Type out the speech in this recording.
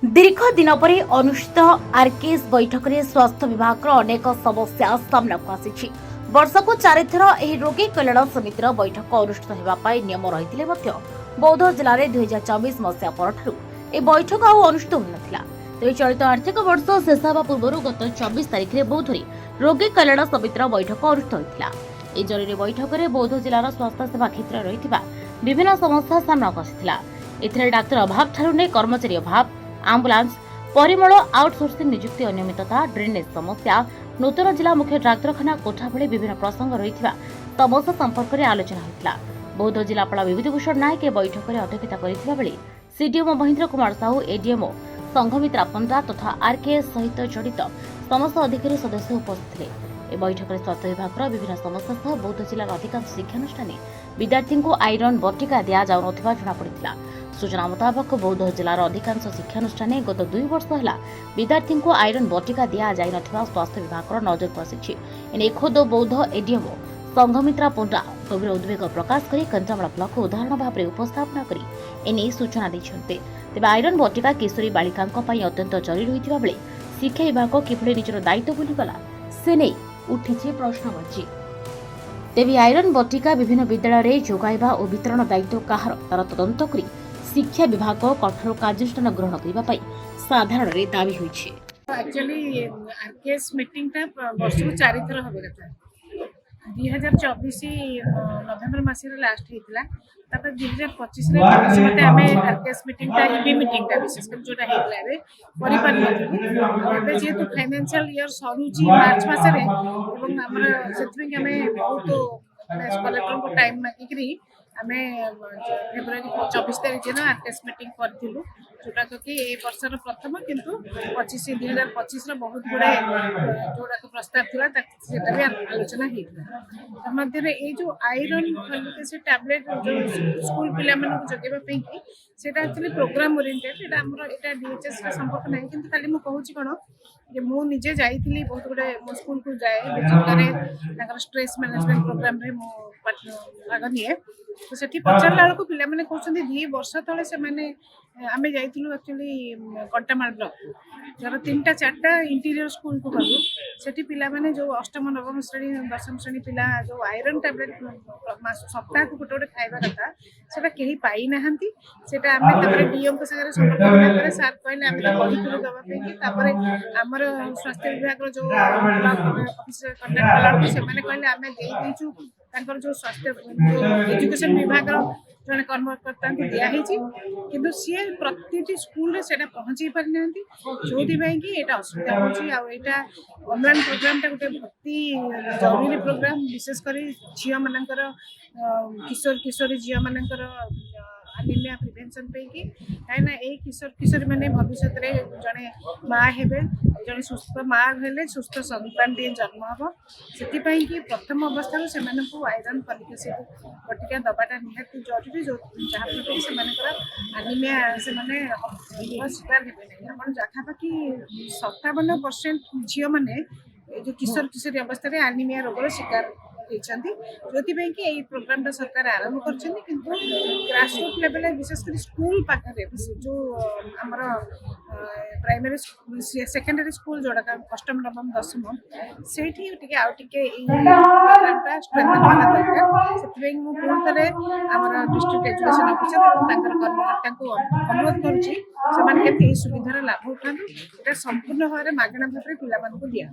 दीर्घ दिन पर अनुष्ठित आरकेएस बैठक में स्वास्थ्य विभाग अनेक समस्या सामना को आसी वर्ष को 4 थर रोगी कल्याण समितिर बैठक अनुष्ठित होगापाई नियम रही बौद्ध जिले में 2024 मसीहा पर बैठक अनुष्ठित होना तेज चलित आर्थिक वर्ष शेष होगा पूर्व गत 24 तारिख में बौद्ध रोगी कल्याण समितिर बैठक अनुष्ठित होता यह जरूरी बैठक में बौद्ध जिलार स्वास्थ्य सेवा क्षेत्र में रही विभिन्न समस्या सामना को आसी डाक्तर अभाव ठारू नहीं कर्मचारी अभाव आंबुलांस परिमल आउटसोर्सिंग नियुक्ति अनियमितता ड्रेनेज समस्या नूतन जिला मुख्य डाक्तरखाना कोठा भली विभिन्न प्रसंग रही समस्या संपर्क में आलोचना होता बौद्ध जिलापाल विभूतिभूषण नायक बैठक में अध्यक्षता करते सीडीएमओ महेन्द्र कुमार साहू एडीएमओ संघमित्रा पंडा तथा आरकेएस सहित जड़ित समस्त अधिकारी सदस्य उपस्थित थे ए बैठक में स्वास्थ्य विभाग विभिन्न समस्या सह बौद्ध जिलार अधिकांश शिक्षानुष्ठान विद्यार्थी को आईरन बटिका दि जाऊन जमापड़ा सूचना मुताबक बौद्ध जिलार अधिकांश शिक्षानुष्ठान गत 2 वर्ष है विद्यार्थी को आईरन बटिका दि जाई नथिबा स्वास्थ्य विभाग नजर को आसी एने खोद बौद्ध एडीएमओ संघमित्रा पंडा गभीर उद्वेग प्रकाश कर कंचामला ब्लॉक को उदाहरण भाव में उपस्थापना कर एने सूचना देते तेज आईरन बटिका किशोरी बालिका अत्यंत जरूरी होता बेले शिक्षा विभाग किभली निजर दायित्व भूलीगला से नहीं उठी प्रश्नवाची तेज आईरन बटिका विभिन्न विद्यालय में जोगाइबा और वितरण दायित्व कहार तार तदंत कर शिक्षा विभाग कठोर कार्यानुष्ठान ग्रहण करने साधारण दावी होइछे। एक्चुअली आरकेएस मीटिंग टा वर्ष को 4 थर होबे कथा 2024 नवेम्बर मासरे लास्ट हेतला तापर 2025 रे मते हमें आरकेएस मीटिंग टा इबी मीटिंग टा विशेष कर जोटा हेतला रे परिपाल नथि जेतु फाइनेंशियल ईयर सरुची मार्च मासरे एवं हमर सेथि हमें बहुत कलेक्टर को टाइम मागिकरी आमे फेब्रुआरी 24 तारिख दिन आरकेएस मीटिंग करथिलु जोटा कि ए वर्षर प्रथम किंतु 2025 बहुत गुड़े जोड़ा प्रस्ताव थिला सेटा भी आलोचना हेतला मध्य ए जो आयरन से टैबलेट जो स्कूल पिला मन को जगेबा पे कि सेटा एक्चुअली प्रोग्राम ओरिएंटेड एटा हमर एटा डीएचएस का संपर्क नहीं किंतु खाली मु कहूची कोन जे मु निजे जाईथिली बहुत गुड़े मो स्कूल को जाए विजिट करे ताकर स्ट्रेस मैनेजमेंट प्रोग्राम रे मो भाग निए तो सेठी पचारला को पिला माने कहउछन्ती 2 वर्ष तळे से माने आमे जाइथिलु एक्चुअली कंटामाल ब्लॉक जरा 3टा 4टा इंटीरियर स्कूल को गलु सेठी पिला माने जो अष्टम नवम श्रेणी दशम श्रेणी पिला जो आयरन टैबलेट सप्ताह को गोटे खाइबा कथा सेटा केही पाई नाहंती सेटा आमे तबरे डीएम के संगे संपर्क करला करे सर कहले आमे कहिथिलु दबा पे कि तबरे हमर स्वास्थ्य विभाग रो जो ऑफिस कांटेक्ट कला से माने कहले आमे देई दिछु तांकर जो स्वास्थ्य एजुकेशन विभाग जने कर्मकर्ता को दिया किंतु सी प्रति स्कूल रे सेटा पहुंची पारि नांती जोथि भाई कि एटा असुविधा होची आ एटा ऑनलाइन प्रोग्राम टा गोटे भक्ति जरूरी प्रोग्राम विशेष करी झिया मानकर किशोर किशोरी झिया मानकर अनिमिया प्रिवेंशन पे कि काइना ए किशोर किशोरी माने भविष्य रे जने मां हेबे जने सुस्थ मां हेले सुस्थ संतान दी जन्म हबो सेति पई कि प्रथम अवस्था से माने को आयरन फॉलिक एसिड बटिका दबाटा निहाती जरूरी जो जहा पे से माने अनिमिया से माने शिकार हेबे नै अपन जाखा बाकी 57% झियो माने जो किशोर किशोरी अवस्था रे अनिमिया रोग रो शिकार जो प्रोग्राम सरकार आरंभ कर ग्रासरूट लेवल विशेष कर स्कूल पाखे जो आम प्राइमरी सेकेंडरी स्कूल जोड़ा अष्टम नवम दशम से प्रोग्रामटा स्ट्रेंथन होना दरकार से पुणी थे आम डिस्ट्रिक्ट एजुकेशन ऑफिसर और कर्मकर्ता को अनुरोध कर सुविधार लाभ उठाते संपूर्ण भाव में मागणा भाव में पिला दिया।